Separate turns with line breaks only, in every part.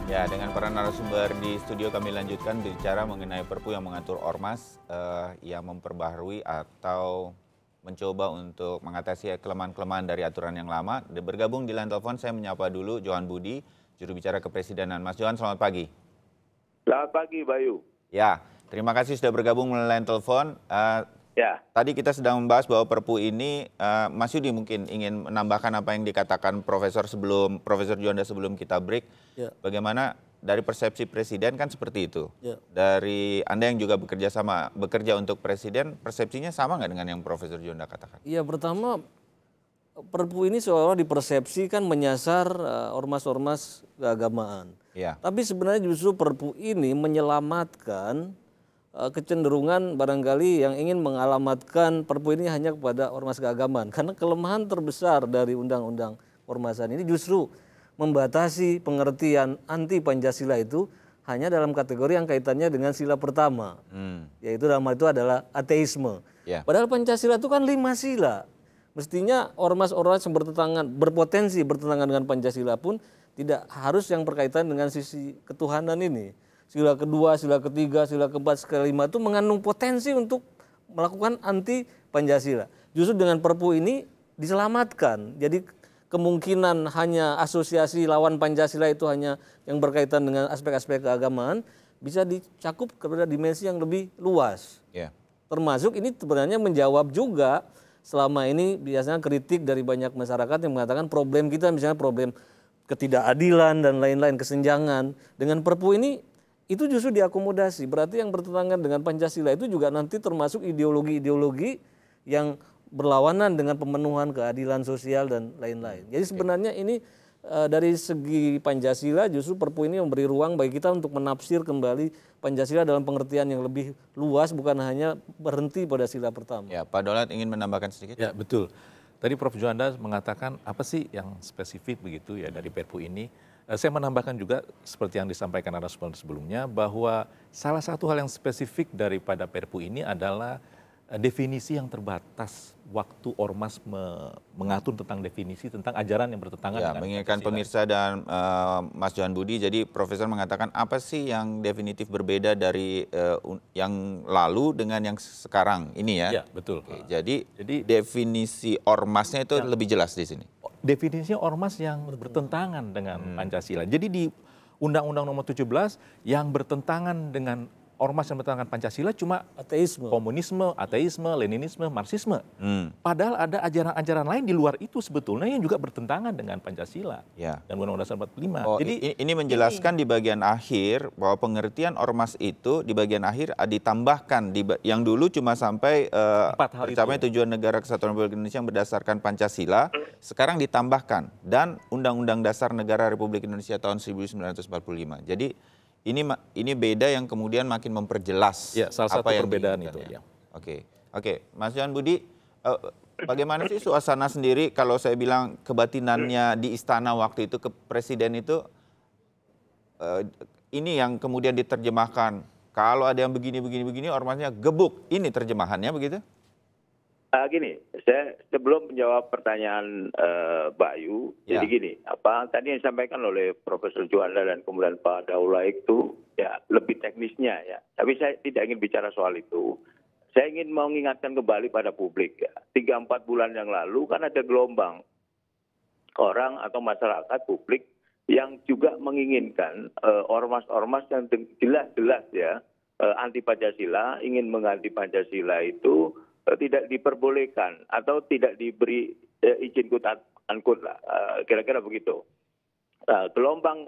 Ya, dengan para narasumber di studio kami lanjutkan bicara mengenai Perpu yang mengatur ormas yang memperbaharui atau mencoba untuk mengatasi kelemahan-kelemahan dari aturan yang lama. Bergabung di line telepon saya menyapa dulu Johan Budi, juru bicara kepresidenan. Mas Johan, selamat pagi.
Selamat pagi, Bayu.
Ya, terima kasih sudah bergabung melalui line telepon. Tadi kita sedang membahas bahwa Perpu ini, Mas Yudi mungkin ingin menambahkan apa yang dikatakan Profesor Juanda sebelum kita break.
Ya.
Bagaimana dari persepsi Presiden kan seperti itu.
Ya.
Dari Anda yang juga bekerja untuk Presiden, persepsinya sama nggak dengan yang Profesor Juanda katakan?
Iya, pertama Perpu ini seolah-olah dipersepsikan menyasar ormas-ormas keagamaan.
Ya.
Tapi sebenarnya justru Perpu ini menyelamatkan kecenderungan barangkali yang ingin mengalamatkan Perpu ini hanya kepada ormas keagamaan. Karena kelemahan terbesar dari Undang-Undang Ormasan ini justru membatasi pengertian anti Pancasila itu hanya dalam kategori yang kaitannya dengan sila pertama. Yaitu dalam hal itu adalah ateisme.
Ya.
Padahal Pancasila itu kan 5 sila. Mestinya ormas-ormas yang berpotensi bertentangan dengan Pancasila pun tidak harus yang berkaitan dengan sisi ketuhanan ini. Sila kedua, sila ketiga, sila keempat, sila kelima itu mengandung potensi untuk melakukan anti Pancasila. Justru dengan Perpu ini diselamatkan. Jadi kemungkinan hanya asosiasi lawan Pancasila itu hanya yang berkaitan dengan aspek-aspek keagamaan bisa dicakup kepada dimensi yang lebih luas.
Ya.
Termasuk ini sebenarnya menjawab juga selama ini biasanya kritik dari banyak masyarakat yang mengatakan problem kita misalnya problem ketidakadilan dan lain-lain, kesenjangan. Dengan Perpu ini itu justru diakomodasi. Berarti yang bertentangan dengan Pancasila itu juga nanti termasuk ideologi-ideologi yang berlawanan dengan pemenuhan keadilan sosial dan lain-lain. Jadi sebenarnya ini dari segi Pancasila justru Perpu ini memberi ruang bagi kita untuk menafsir kembali Pancasila dalam pengertian yang lebih luas, bukan hanya berhenti pada sila pertama.
Ya, Pak Daulat ingin menambahkan sedikit?
Ya, betul. Tadi Prof. Juanda mengatakan apa sih yang spesifik begitu ya dari Perpu ini. Saya menambahkan juga seperti yang disampaikan narasumber sebelumnya bahwa salah satu hal yang spesifik daripada Perpu ini adalah definisi yang terbatas. Waktu ormas mengatur tentang definisi tentang ajaran yang bertentangan dengan
mengingatkan
Pancasila.
pemirsa dan Mas Johan Budi, jadi Profesor mengatakan apa sih yang definitif berbeda dari yang lalu dengan yang sekarang ini ya?
Ya, betul.
Oke, jadi definisi ormasnya itu lebih jelas di sini.
Definisinya ormas yang bertentangan dengan Pancasila. Jadi di Undang-Undang Nomor 17 yang bertentangan dengan ormas yang bertentangan Pancasila cuma
Ateisme.
komunisme, ateisme, leninisme, marxisme. Padahal ada ajaran-ajaran lain di luar itu sebetulnya yang juga bertentangan dengan Pancasila
Ya.
dan Undang-Undang Dasar 45.
Oh,
Jadi
ini menjelaskan di bagian akhir bahwa pengertian ormas itu di bagian akhir ditambahkan yang dulu cuma sampai
4 hal itu.
tercapai tujuan negara kesatuan Republik Indonesia yang berdasarkan Pancasila, sekarang ditambahkan dan Undang-Undang Dasar Negara Republik Indonesia tahun 1945. Jadi ini beda yang kemudian makin memperjelas
Ya, salah
apa
satu
yang
perbedaan
diinginkan,
itu,
ya.
ya.
Oke, Mas Johan Budi, bagaimana sih suasana sendiri kalau saya bilang kebatinannya di istana waktu itu ke Presiden itu ini yang kemudian diterjemahkan kalau ada yang begini ormasnya gebuk, ini terjemahannya begitu?
Gini, saya sebelum menjawab pertanyaan Bayu,
Ya.
jadi gini, apa tadi yang disampaikan oleh Profesor Juanda dan kemudian Pak Daula itu ya lebih teknisnya ya. Tapi saya tidak ingin bicara soal itu. Saya ingin mengingatkan kembali pada publik ya. 3-4 bulan yang lalu kan ada gelombang orang atau masyarakat publik yang juga menginginkan ormas-ormas yang jelas-jelas ya anti Pancasila, ingin mengganti Pancasila itu tidak diperbolehkan atau tidak diberi izin quote-unquote lah, kira-kira begitu. Gelombang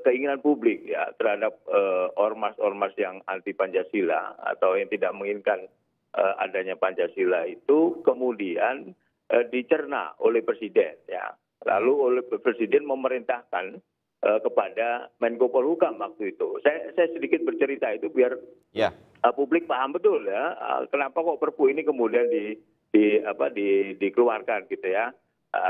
keinginan publik ya terhadap ormas-ormas yang anti Pancasila atau yang tidak menginginkan adanya Pancasila itu kemudian dicerna oleh Presiden ya. Lalu oleh Presiden memerintahkan kepada Menko Polhukam waktu itu. Saya sedikit bercerita itu biar publik paham betul ya kenapa kok Perpu ini kemudian dikeluarkan gitu ya.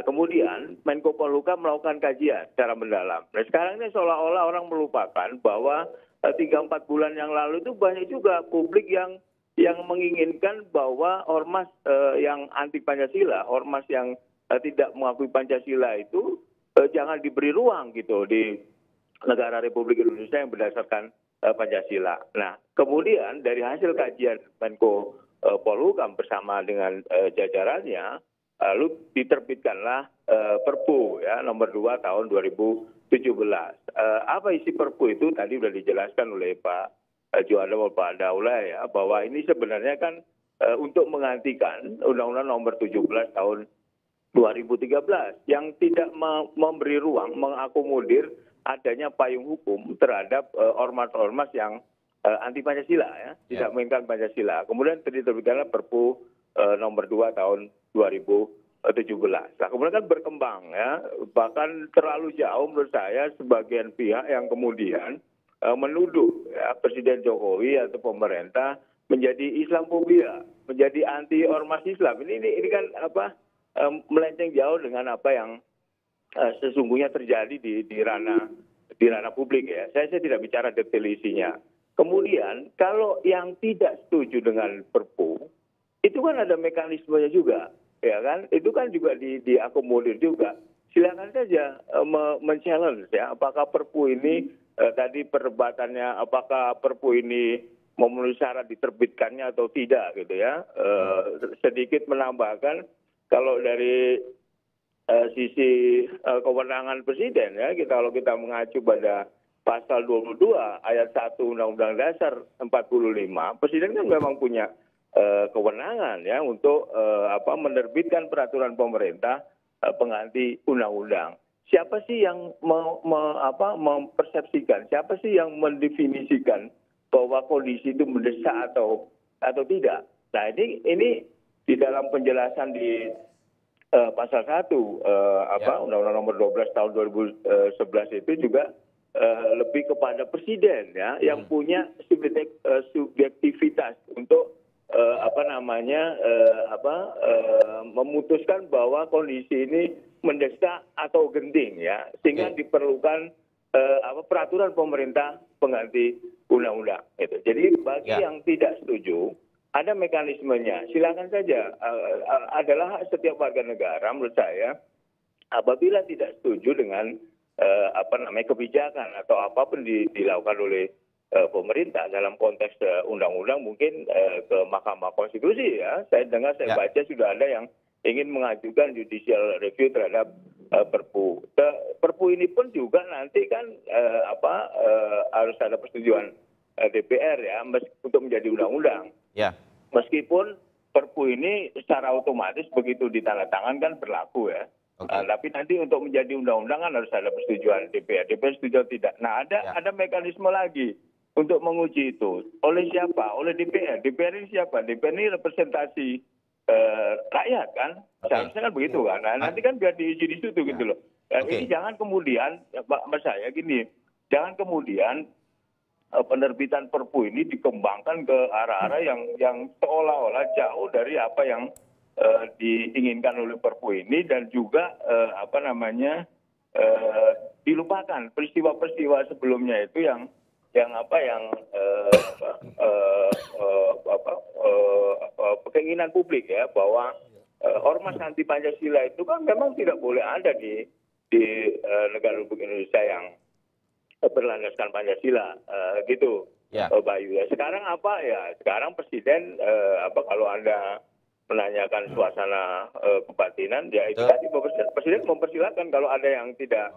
Kemudian Menko Polhukam melakukan kajian secara mendalam. Nah sekarang ini seolah-olah orang melupakan bahwa 3-4 bulan yang lalu itu banyak juga publik yang menginginkan bahwa ormas yang anti Pancasila, ormas yang tidak mengakui Pancasila itu jangan diberi ruang gitu di negara Republik Indonesia yang berdasarkan Pancasila. Nah, kemudian dari hasil kajian Menko Polhukam bersama dengan jajarannya, lalu diterbitkanlah Perpu ya nomor 2 tahun 2017. Apa isi Perpu itu tadi sudah dijelaskan oleh Pak Juanda maupun Pak Daula ya, bahwa ini sebenarnya kan untuk menggantikan Undang-Undang nomor 17 tahun 2013 yang tidak memberi ruang mengakomodir adanya payung hukum terhadap ormas-ormas yang anti Pancasila ya, tidak menginginkan Pancasila. Kemudian diterbitkanlah Perpu nomor 2 tahun 2017. Nah, kemudian kan berkembang ya, bahkan terlalu jauh menurut saya sebagian pihak yang kemudian menuduh ya, Presiden Jokowi atau pemerintah menjadi Islamofobia, menjadi anti ormas Islam. Ini kan melenceng jauh dengan apa yang sesungguhnya terjadi di ranah publik ya. Saya tidak bicara detail isinya. Kemudian kalau yang tidak setuju dengan Perpu itu kan ada mekanismenya juga, ya kan? Itu kan juga diakomodir juga. Silakan saja men-challenge ya, apakah Perpu ini tadi perdebatannya, apakah Perpu ini memenuhi syarat diterbitkannya atau tidak gitu ya. Sedikit menambahkan kalau dari sisi kewenangan presiden ya, kalau kita mengacu pada pasal 22 ayat 1 Undang-Undang Dasar 45, presiden kan memang punya kewenangan ya untuk menerbitkan peraturan pemerintah pengganti undang-undang. Siapa sih yang mempersepsikan, siapa sih yang mendefinisikan bahwa kondisi itu mendesak atau tidak? Nah, ini di dalam penjelasan di pasal 1 Undang-Undang nomor 12 tahun 2011 itu juga lebih kepada presiden ya yang punya subjektivitas untuk memutuskan bahwa kondisi ini mendesak atau genting ya, sehingga diperlukan peraturan pemerintah pengganti undang-undang itu. Jadi bagi yang tidak setuju ada mekanismenya, silakan saja. Adalah hak setiap warga negara menurut saya apabila tidak setuju dengan kebijakan atau apapun dilakukan oleh pemerintah dalam konteks undang-undang, mungkin ke Mahkamah Konstitusi ya. Saya dengar, saya baca sudah ada yang ingin mengajukan judicial review terhadap Perpu. Perpu ini pun juga nanti kan harus ada persetujuan DPR ya untuk menjadi undang-undang.
Ya.
Meskipun Perpu ini secara otomatis begitu ditandatangan kan berlaku ya. Tapi nanti untuk menjadi undang-undang kan harus ada persetujuan DPR. DPR setuju atau tidak. Nah, ada mekanisme lagi untuk menguji itu. Oleh siapa? Oleh DPR. DPR ini siapa? DPR ini representasi rakyat kan? Seharusnya kan begitu kan? Nah, nanti kan biar diuji di situ gitu loh. Ini jangan kemudian, Mas saya gini, jangan kemudian penerbitan Perpu ini dikembangkan ke arah-arah yang seolah-olah jauh dari apa yang diinginkan oleh Perpu ini, dan juga dilupakan peristiwa-peristiwa sebelumnya itu yang keinginan publik ya, bahwa ormas anti Pancasila itu kan memang tidak boleh ada di negara Republik Indonesia yang berlandaskan Pancasila gitu, Bayu ya. Sekarang sekarang presiden kalau Anda menanyakan suasana kebatinan, ya itu tadi presiden mempersilahkan kalau ada yang tidak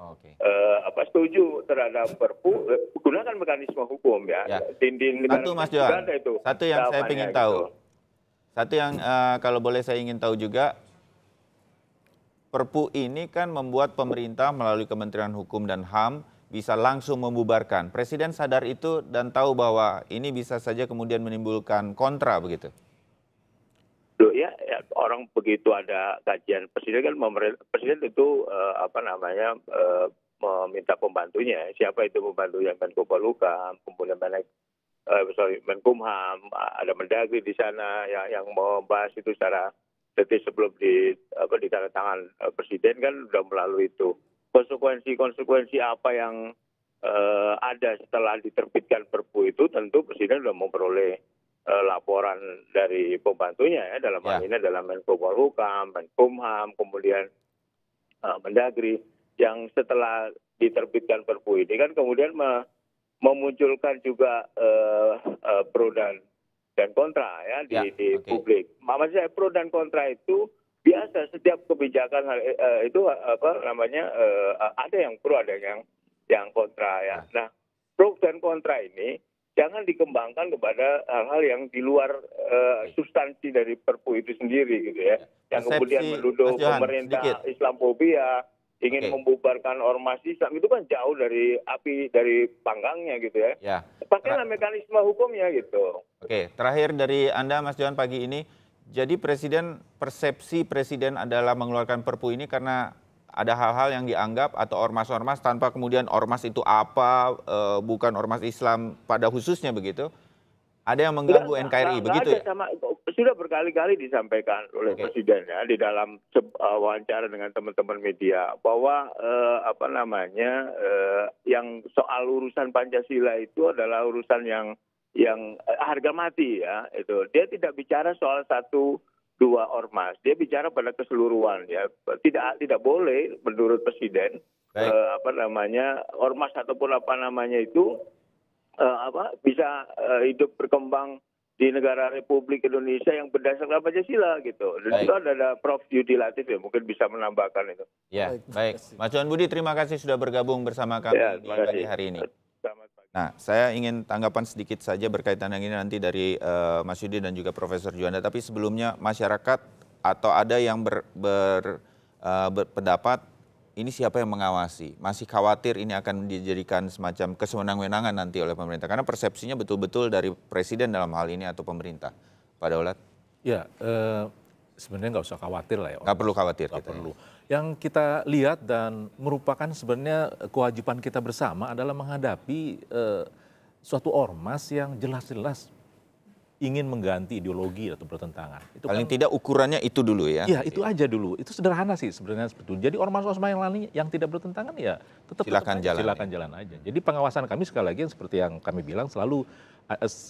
setuju terhadap Perpu, gunakan mekanisme hukum ya.
Satu Mas Johan, satu yang saya ingin tahu, satu yang kalau boleh saya ingin tahu juga, Perpu ini kan membuat pemerintah melalui Kementerian Hukum dan HAM bisa langsung membubarkan. Presiden sadar itu dan tahu bahwa ini bisa saja kemudian menimbulkan kontra begitu.
Ya, orang begitu ada kajian presiden kan, presiden itu meminta pembantunya. Siapa itu pembantunya? Menko Polhukam, kemudian Menkumham, ada Mendagri di sana yang membahas itu secara detil sebelum ditandatangan presiden kan sudah melalui itu. Konsekuensi apa yang ada setelah diterbitkan Perpu itu tentu presiden sudah memperoleh laporan dari pembantunya ya, dalam hal ini adalah Menko Polhukam, Menkumham, kemudian Mendagri, yang setelah diterbitkan Perpu ini kan kemudian memunculkan juga pro dan kontra ya di publik. Maksud saya pro dan kontra itu biasa, setiap kebijakan itu ada yang pro, ada yang kontra ya. Nah, pro dan kontra ini jangan dikembangkan kepada hal-hal yang di luar substansi dari Perpu itu sendiri gitu ya. Yang kemudian menuduh pemerintah Islamofobia, ingin membubarkan ormas Islam, itu kan jauh dari api dari panggangnya gitu ya. Pakailah mekanisme hukumnya gitu.
Oke, terakhir dari Anda Mas Johan pagi ini, jadi persepsi presiden adalah mengeluarkan Perpu ini karena ada hal-hal yang dianggap atau ormas-ormas tanpa kemudian ormas itu apa, bukan ormas Islam pada khususnya begitu, ada yang mengganggu NKRI begitu ya?
Sudah berkali-kali disampaikan oleh presiden ya di dalam wawancara dengan teman-teman media bahwa yang soal urusan Pancasila itu adalah urusan yang harga mati ya, itu dia tidak bicara soal 1-2 ormas, dia bicara pada keseluruhan ya. Tidak boleh menurut presiden ormas ataupun itu bisa hidup berkembang di negara Republik Indonesia yang berdasarkan Pancasila gitu. Dan itu ada Prof Yudi Latif ya, mungkin bisa menambahkan itu.
Ya, baik. Mas Johan Budi, terima kasih sudah bergabung bersama kami di pagi hari ini. Nah, saya ingin tanggapan sedikit saja berkaitan dengan ini nanti dari Mas Yudi dan juga Profesor Juanda. Tapi sebelumnya masyarakat atau ada yang berpendapat ini siapa yang mengawasi? Masih khawatir ini akan dijadikan semacam kesewenang-wenangan nanti oleh pemerintah. Karena persepsinya betul-betul dari presiden dalam hal ini atau pemerintah. Pak Daulat?
Ya, sebenarnya nggak usah khawatir lah ya.
Nggak perlu khawatir.
Nggak perlu. Yang kita lihat dan merupakan sebenarnya kewajiban kita bersama adalah menghadapi suatu ormas yang jelas-jelas ingin mengganti ideologi atau bertentangan. Itu
paling tidak ukurannya itu dulu ya?
Iya, itu aja dulu. Itu sederhana sih sebenarnya sebetulnya. Jadi ormas-ormas yang lain yang tidak bertentangan ya tetap silakan jalan aja. Jadi pengawasan kami sekali lagi seperti yang kami bilang selalu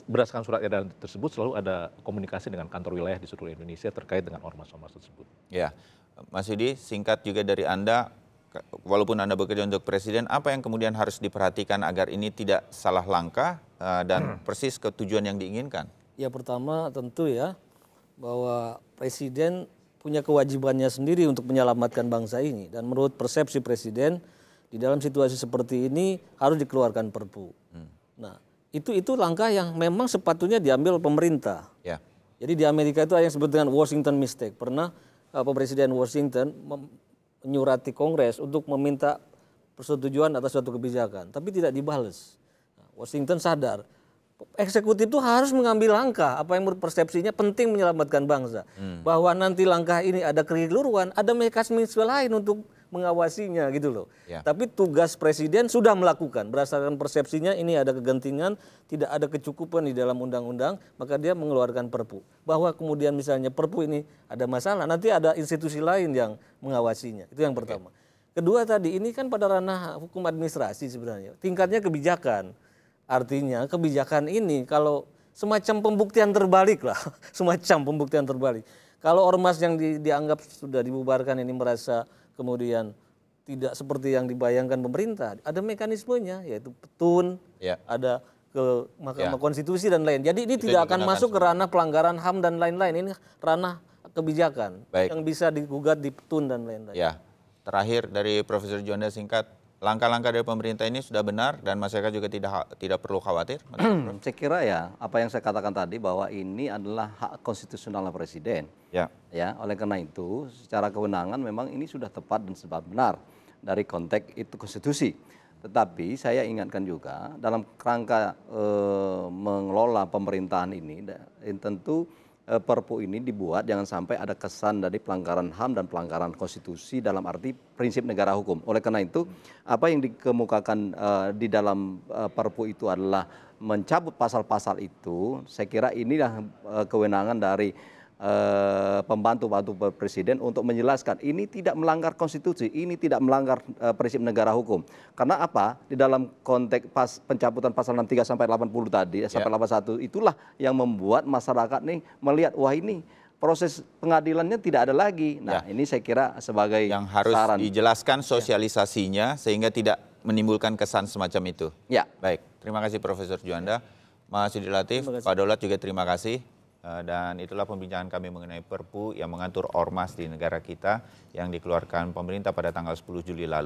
berdasarkan surat edaran tersebut selalu ada komunikasi dengan kantor wilayah di seluruh Indonesia terkait dengan ormas-ormas tersebut. Ya,
Mas Yudi, singkat juga dari Anda, walaupun Anda bekerja untuk presiden, apa yang kemudian harus diperhatikan agar ini tidak salah langkah dan persis ke tujuan yang diinginkan?
Ya, pertama tentu ya bahwa presiden punya kewajibannya sendiri untuk menyelamatkan bangsa ini, dan menurut persepsi presiden di dalam situasi seperti ini harus dikeluarkan Perpu. Nah, itu langkah yang memang sepatutnya diambil pemerintah. Ya. Jadi di Amerika itu ada yang disebut dengan Washington Mistake. Pernah Presiden Washington menyurati Kongres untuk meminta persetujuan atas suatu kebijakan, tapi tidak dibales. Washington sadar eksekutif itu harus mengambil langkah apa yang menurut persepsinya penting menyelamatkan bangsa. Bahwa nanti langkah ini ada keliruan, ada mekanisme lain untuk mengawasinya gitu loh. Ya. Tapi tugas presiden sudah melakukan berdasarkan persepsinya ini ada kegentingan, tidak ada kecukupan di dalam undang-undang, maka dia mengeluarkan Perpu. Bahwa kemudian misalnya Perpu ini ada masalah, nanti ada institusi lain yang mengawasinya. Itu yang pertama. Kedua tadi ini kan pada ranah hukum administrasi sebenarnya. Tingkatnya kebijakan. Artinya kebijakan ini kalau semacam pembuktian terbalik lah, semacam pembuktian terbalik. Kalau ormas yang dianggap sudah dibubarkan ini merasa kemudian tidak seperti yang dibayangkan pemerintah, ada mekanismenya yaitu petun, ada ke Mahkamah Konstitusi dan lain. Jadi ini tidak akan masuk ke ranah pelanggaran HAM dan lain-lain. Ini ranah kebijakan yang bisa digugat di petun dan lain-lain.
Ya, terakhir dari Profesor Juanda singkat. Langkah-langkah dari pemerintah ini sudah benar dan masyarakat juga tidak perlu khawatir?
Saya kira ya apa yang saya katakan tadi bahwa ini adalah hak konstitusional presiden. Ya, oleh karena itu secara kewenangan memang ini sudah tepat dan sebab benar dari konteks itu konstitusi. Tetapi saya ingatkan juga dalam kerangka mengelola pemerintahan ini tentu Perpu ini dibuat jangan sampai ada kesan dari pelanggaran HAM dan pelanggaran konstitusi dalam arti prinsip negara hukum. Oleh karena itu, apa yang dikemukakan di dalam Perpu itu adalah mencabut pasal-pasal itu. Saya kira inilah kewenangan dari pembantu-pembantu presiden untuk menjelaskan ini tidak melanggar konstitusi, ini tidak melanggar prinsip negara hukum. Karena apa? Di dalam konteks pencabutan pasal 63 sampai 80 tadi, sampai 81 itulah yang membuat masyarakat nih melihat wah ini proses pengadilannya tidak ada lagi. Nah, ini saya kira sebagai
yang harus
saran.
Dijelaskan sosialisasinya sehingga tidak menimbulkan kesan semacam itu.
Ya.
Baik, terima kasih Profesor Juanda. Mas Yudi Latif, Pak Daulat juga terima kasih. Dan itulah pembincangan kami mengenai Perpu yang mengatur ormas di negara kita yang dikeluarkan pemerintah pada tanggal 10 Juli lalu.